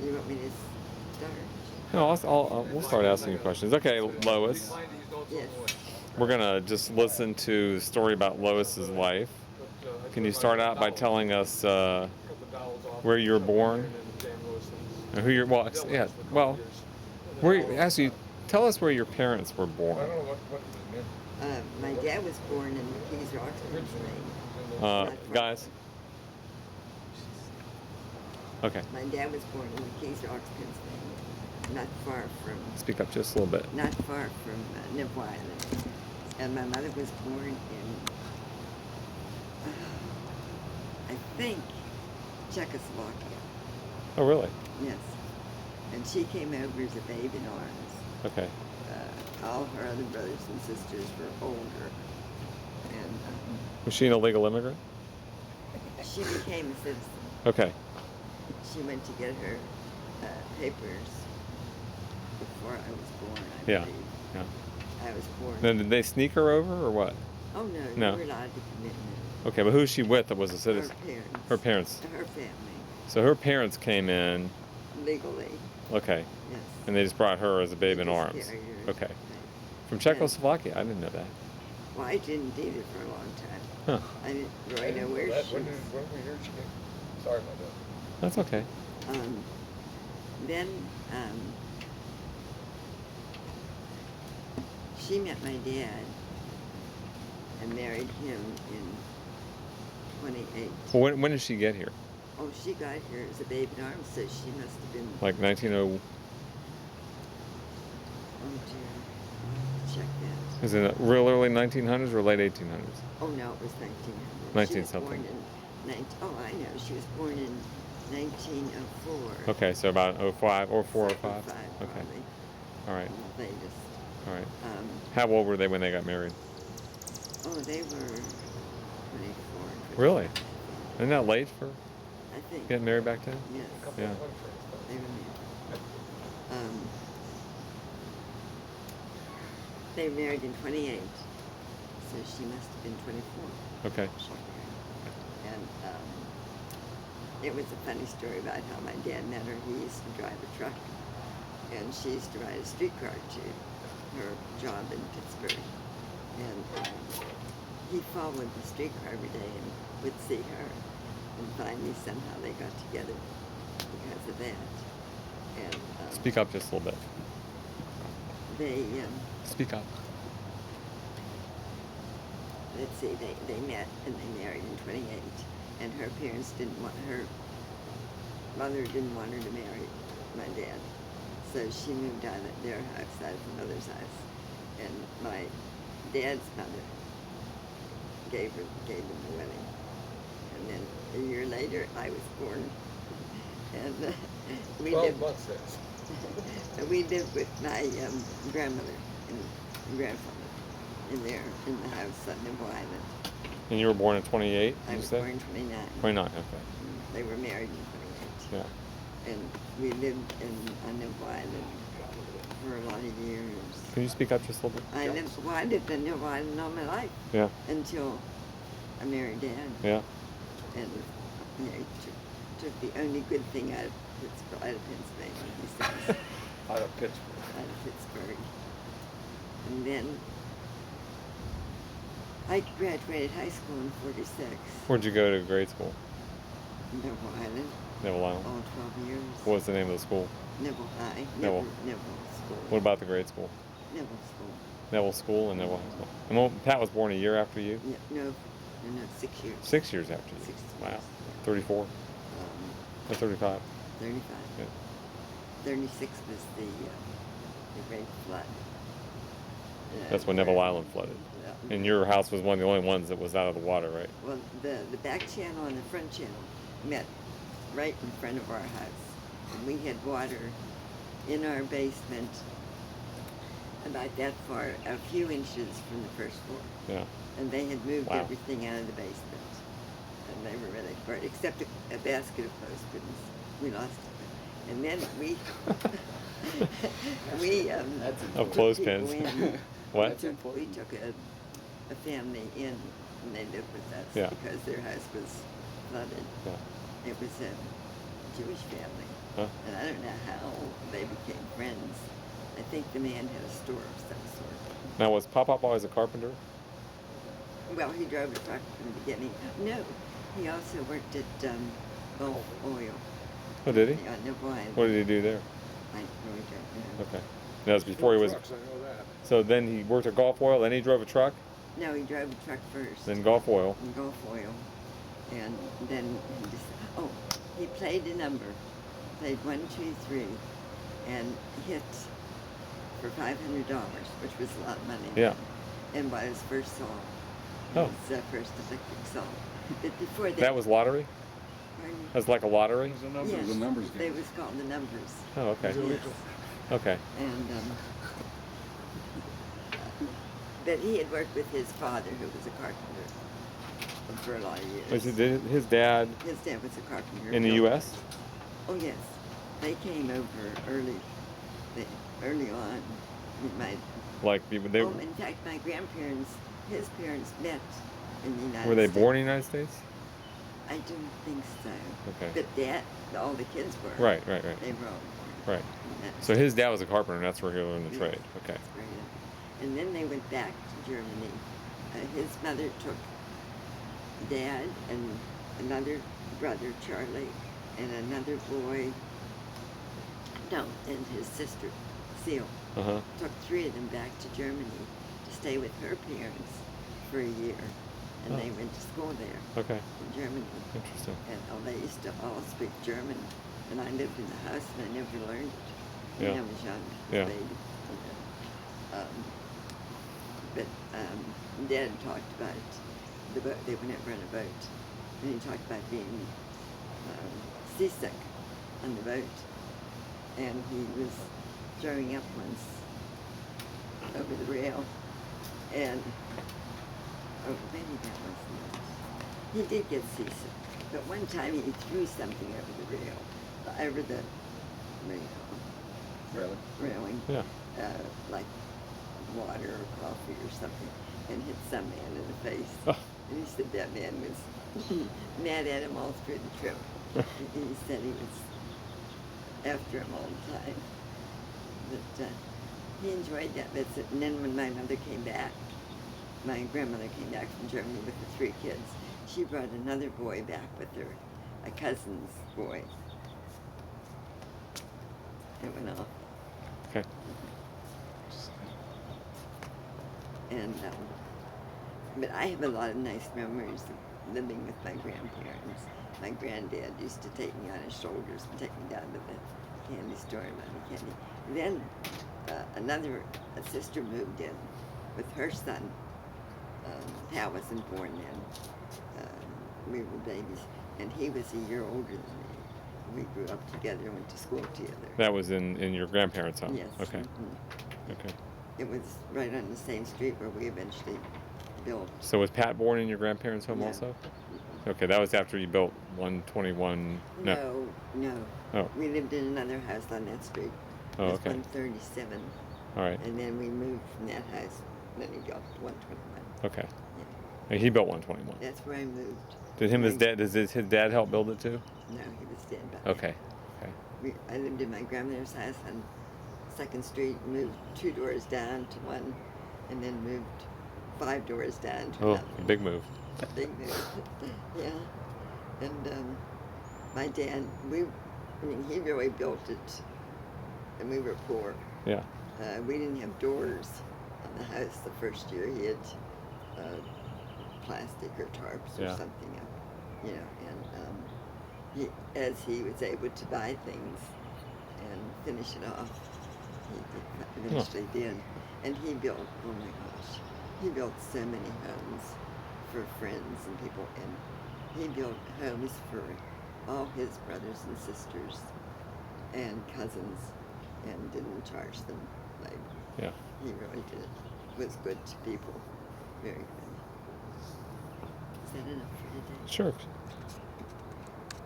You want me to start? No, we'll start asking you questions. Okay, Lois. Yes. We're gonna just listen to the story about Lois's life. Can you start out by telling us where you were born and who your actually tell us where your parents were born. My dad was born in McKees Rock, Pennsylvania. Guys. Okay. My dad was born in McKees Rock, Pennsylvania, not far from. Speak up just a little bit. Not far from Nipple Island, and my mother was born in, I think, Czechoslovakia. Oh, really? Yes, and she came over as a babe in arms. Okay. All her other brothers and sisters were older, and was she an illegal immigrant? She became a citizen. Okay. She went to get her papers before I was born, I Yeah. believe. Yeah. I was born. Then did they sneak her over or what? Oh, no, No. you were allowed to commit no. Okay, but who's she with that was a Her citizen? parents. Her parents. Her family. So her parents came in. Legally, Okay. yes. And they just brought her as a babe in Just arms. carried her. Okay. From Czechoslovakia? I didn't know that. Well, I didn't either for a long time. Huh. I didn't really know where she was. When were your children? Sorry about that. That's okay. Then she met my dad and married him in 28. Well, when did she get here? Oh, she got here as a babe in arms, so she must have been. Like 1900? Oh dear, I'll check that. Is it real early 1900s or late 1800s? Oh no, it was 1900. 19 She was something. born in oh, I know. She was born in 1904. Okay, so about 05 or 4 or 5? 05, Okay. probably. All right. They just. All right. How old were they when they got married? Oh, they were 24. Really? Isn't that late for I think. getting married back then? Yes. Yeah. They were married. They were married in 28, so she must have been 24. Okay. And it was a funny story about how my dad met her. He used to drive a truck, and she used to ride a streetcar to her job in Pittsburgh. And he followed the streetcar every day and would see her. And finally, somehow they got together because of that. And Speak up just a little bit. they, Speak up. let's see, they met and they married in 28. And her parents didn't want her, mother didn't want her to marry my dad. So she moved out of their house, out of her mother's house. And my dad's mother gave them the wedding. And then a year later, I was born. And we 12 lived. months then. We lived with my grandmother and grandfather in the house on Nipple Island. And you were born in 28? I was born in 29. 29, okay. They were married in 28. Yeah. And we lived on Nipple Island for a lot of years. Can you speak up just a little bit? I lived on Nipple Island all my life. Yeah. Until I married Dad. Yeah. And he took the only good thing out of Pennsylvania, he says. Out of Pittsburgh. Out of Pittsburgh. And then I graduated high school in 46. Where'd you go to grade school? Nipple Island. Neville Island. All 12 years. What was the name of the school? Nipple High. Neville. Nipple School. What about the grade school? Nipple School. Neville School and Neville High School. And Pat was born a year after you? No, 6 years. 6 years after you? 6 years. Wow. 34? Or 35? 35. Yeah. 36 was the great flood. That's when Neville Island flooded. And your house was one of the only ones that was out of the water, right? Well, the back channel and the front channel met right in front of our house. And we had water in our basement about that far, a few inches from the first floor. Yeah. And they had moved Wow. everything out of the basement. And they were really hurt, except a basket of clothespins. We lost it. And then we Of clothespins. What? We took a family in, and they lived with us Yeah. because their house was flooded. Yeah. It was a Jewish family. Huh? And I don't know how they became friends. I think the man had a store of some sort. Now, was Pop always a carpenter? Well, he drove a truck from the beginning. No, he also worked at Gulf Oil. Oh, did he? Yeah, no, why? What did he do there? I really don't know. Okay. That was before he was. Trucks, I know that. So then he worked at Gulf Oil, then he drove a truck, No, he drove a truck first. then Gulf Oil. In Gulf Oil. And then he just, oh, he played a number. Played 1, 2, 3, and hit for $500, which was a lot of money. Yeah. And bought his first song. Oh. His first electric song. But before that. That was lottery? Pardon me? That's like a lottery? It was a number, Yes, it was a numbers they game. was called the numbers. Oh, okay. Yes. Okay. And but he had worked with his father, who was a carpenter, for a lot of years. His dad His dad was a carpenter. in the builder. U.S.? Oh yes, they came over early on. My Like, they in fact, my grandparents, his parents met in the United States. were they born in the United States? I don't think so. Okay. But all the kids were. Right. They were all born. Right. in that So his dad was a carpenter, and that's where he learned the Yes, trade. Okay. that's right. And then they went back to Germany. His mother took Dad and another brother, Charlie, and another boy, and his sister, Seal. Uh-huh. Took 3 of them back to Germany to stay with her parents for a year. And they went to school there Okay. in Germany. Interesting. And they used to all speak German. And I lived in the house and I never learned it. Yeah. When I was young, Yeah. a baby. But Dad talked about the boat. They went over on a boat. And he talked about being seasick on the boat. And he was throwing up once over the rail. And, oh, maybe that wasn't it. He did get seasick. But one time he threw something over the rail, over the Really? railing, Yeah. like water or coffee or something, and hit some man in the face. Oh. And he said that man was mad at him all through the trip. And he said he was after him all the time. But he enjoyed that visit. And then when my mother came back, my grandmother came back from Germany with the 3 kids, she brought another boy back with her, a cousin's boy. It went off. Okay. And, but I have a lot of nice memories of living with my grandparents. My granddad used to take me on his shoulders and take me down to the candy store and buy me candy. Then a sister moved in with her son. Hal wasn't born then. We were babies, and he was a year older than me. We grew up together and went to school together. That was in your grandparents' home? Yes. Okay. Mhm. Okay. It was right on the same street where we eventually built. So was Pat born in your grandparents' home No. also? Okay, that was after you built 121. No. Oh. We lived in another house on that street. Oh, It was okay. 137. All right. And then we moved from that house. Then he got to 121. Okay. Yeah. And he built 121. That's where I moved. Did his dad help build it too? No, he was dead by then. Okay. Okay. I lived in my grandmother's house on 2nd Street, moved 2 doors down to one, and then moved 5 doors down to Oh, another. big move. Big move. Yeah. And my dad, he really built it, and we were poor. Yeah. We didn't have doors on the house the first year. He had plastic or tarps or Yeah. something up, and as he was able to buy things and finish it off, he eventually did. And he built, oh my gosh, he built so many homes for friends and people, and he built homes for all his brothers and sisters and cousins, and didn't charge them labor. Yeah. He really did. Was good to people. Very good. Is that enough for today? Sure.